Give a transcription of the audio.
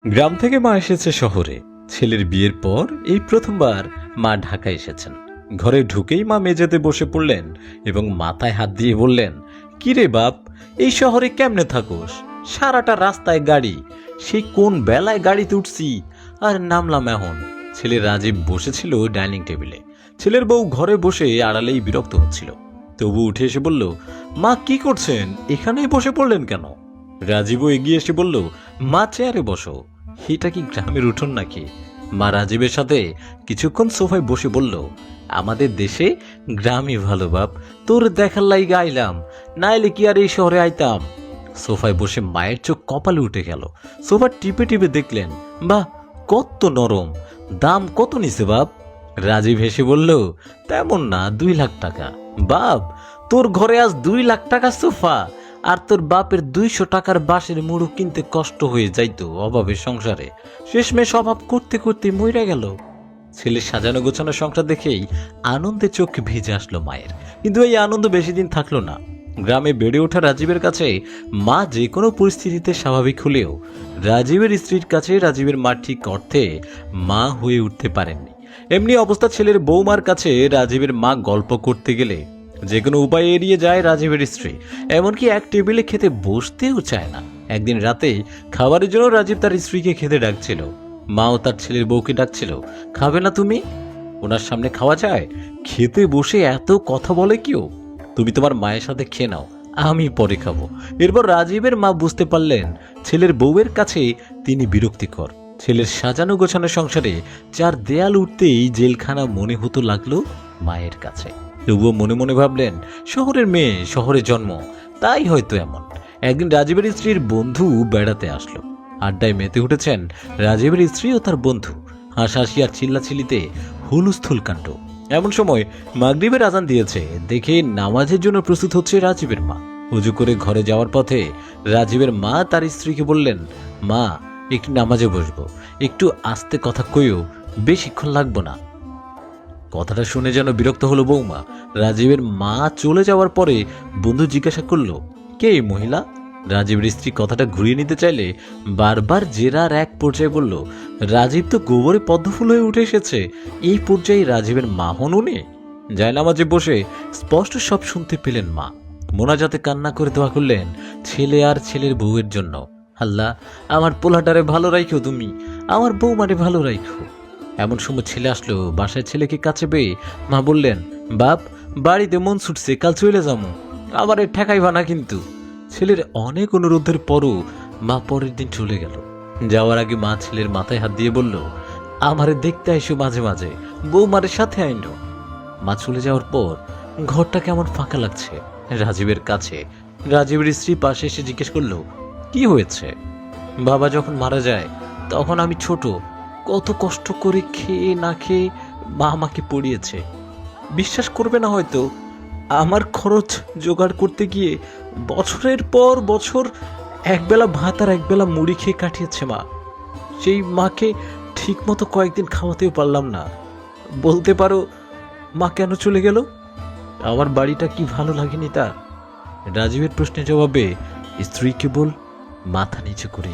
গ্রাম থেকে মা এসেছে শহরে। ছেলের বিয়ের পর এই প্রথমবার মা ঢাকা এসেছেন। ঘরে ঢুকেই মা মেঝেতে বসে পড়লেন এবং মাথায় হাত দিয়ে বললেন, কিরে বাপ, এই শহরে কেমনে থাকোস? সারাটা রাস্তায় গাড়ি, সেই কোন বেলায় গাড়িতে উঠছি আর নামলাম এখন। ছেলে রাজীব বসেছিল ডাইনিং টেবিলে। ছেলের বউ ঘরে বসে আড়ালেই বিরক্ত হচ্ছিল। তবু উঠে এসে বলল, মা কি করছেন, এখানেই বসে পড়লেন কেন? রাজীবও এগিয়ে এসে বলল, মা চেয়ারে বসো। এটা কি গ্রামের উঠোন নাকি? মা রাজীবের সাথে কিছুক্ষণ সোফায় বসে বলল, আমাদের দেশে গ্রামই ভালো বাপ, তোর দেখার লাইগা আইলাম, নাইলে কি আর এই শহরে আইতাম। সোফায় বসে মায়ের চোখ কপালে উঠে গেল। সোফা টিপে টিপে দেখলেন, বাহ কত নরম, দাম কত নিছে বাপ? রাজীব হেসে বলল, তেমন না, 2 লাখ টাকা। বাপ, তোর ঘরে আজ 2 লাখ টাকা সোফা, আর তোর বাপের 200 টাকার বাঁশের মুড়ো কিনতে কষ্ট হয়ে যাইতো অভাবের সংসারে। শেষমেশ অভাব করতে করতে মইরা গেল। ছেলের সাজানো গোছানো সংসার দেখেই আনন্দে চোখ ভিজে আসলো মায়ের। কিন্তু এই আনন্দ বেশি দিন থাকলো না। গ্রামে বেড়ে ওঠা রাজীবের কাছে মা যে কোনো পরিস্থিতিতে স্বাভাবিক হলেও রাজীবের স্ত্রীর কাছে রাজীবের মা ঠিক অর্থে মা হয়ে উঠতে পারেননি। এমনি অবস্থা ছেলের বৌমার কাছে রাজীবের মা গল্প করতে গেলে যে কোনো উপায়ে এড়িয়ে যায় রাজীবের স্ত্রী। এমনকি এক টেবিলে খেতে বসতেও চায় না। একদিন রাতে খাবারের জন্য রাজীব তার স্ত্রীকে খেতে ডাকছিল। মাও তার ছেলের বউকে ডাকছিল, খাবে না তুমি? ওনার সামনে খাওয়া যায়? খেতে বসে এত কথা বলে কেউ? তুমি তোমার মায়ের সাথে খেয়ে নাও, আমি পরে খাবো। এরপর রাজীবের মা বুঝতে পারলেন ছেলের বউয়ের কাছে তিনি বিরক্তিকর। ছেলের সাজানো গোছানো সংসারে 4 দেয়াল উঠতেই জেলখানা মনে হতো লাগলো মায়ের কাছে। তবুও মনে মনে ভাবলেন, শহরের মেয়ে, শহরে জন্ম, তাই হয়তো এমন। একদিন রাজীবের স্ত্রীর বন্ধু বেড়াতে আসলো। আড্ডায় মেতে উঠেছেন রাজীবের স্ত্রী ও তার বন্ধু। হাসাহাসি আর চিল্লাচিল্লিতে হুলস্থুল কাণ্ড। এমন সময় মাগরিবের আজান দিয়েছে দেখে নামাজের জন্য প্রস্তুত হচ্ছে রাজীবের মা। উজু করে ঘরে যাওয়ার পথে রাজীবের মা তার স্ত্রীকে বললেন, মা একটু নামাজে বসবো, একটু আস্তে কথা কইও, বেশিক্ষণ লাগবো না। কথাটা শুনে যেন বিরক্ত হলো বৌমা। রাজীবের মা চলে যাওয়ার পরে বন্ধু জিজ্ঞাসা করলো, কে এই মহিলা? রাজীবের স্ত্রী কথাটা ঘুরিয়ে নিতে চাইলে বারবার জেরার এক পর্যায়ে বলল, রাজীব তো গোবরে পদ্মফুল হয়ে উঠে এসেছে। এই পর্যায়ে রাজীবের মা হন উনি? জায়নামাজে বসে স্পষ্ট সব শুনতে পেলেন মা। মোনাজাতে কান্না করে দোয়া করলেন ছেলে আর ছেলের বউয়ের জন্য। আল্লাহ, আমার পোলাটারে ভালো রাখো, তুমি আমার বৌমারে ভালো রাখো। এমন সময় ছেলে আসলো। বাসায় ছেলেকে কাছে পেয়ে মা বললেন, বাপ, বাড়িতে মন ছুটছে, কাল চলে যাবো, আবার ঠেকাইবা না কিন্তু। ছেলের অনেক অনুরোধের পরও মা পরের দিন চলে গেল। যাওয়ার আগে মা ছেলের মাথায় হাত দিয়ে বলল, আমারে দেখতে আইসো মাঝে মাঝে, বৌমারের সাথে আইনো। মা চলে যাওয়ার পর ঘরটা কেমন ফাঁকা লাগছে রাজীবের কাছে। রাজীবের স্ত্রী পাশে এসে জিজ্ঞেস করলো, কি হয়েছে? বাবা যখন মারা যায় তখন আমি ছোট, কত কষ্ট করে খেয়ে না খেয়ে মা আমাকে পড়িয়েছে। বিশ্বাস করবে না হয়তো, আমার খরচ জোগাড় করতে গিয়ে বছরের পর বছর একবেলা ভাত আর একবেলা মুড়ি খেয়ে কাটিয়েছে মা। সেই মাকে ঠিক মতো কয়েকদিন খাওয়াতেও পারলাম না। বলতে পারো মা কেন চলে গেল? আমার বাড়িটা কি ভালো লাগেনি তার? রাজীবের প্রশ্নের জবাবে স্ত্রী কেবল মাথা নিচু করে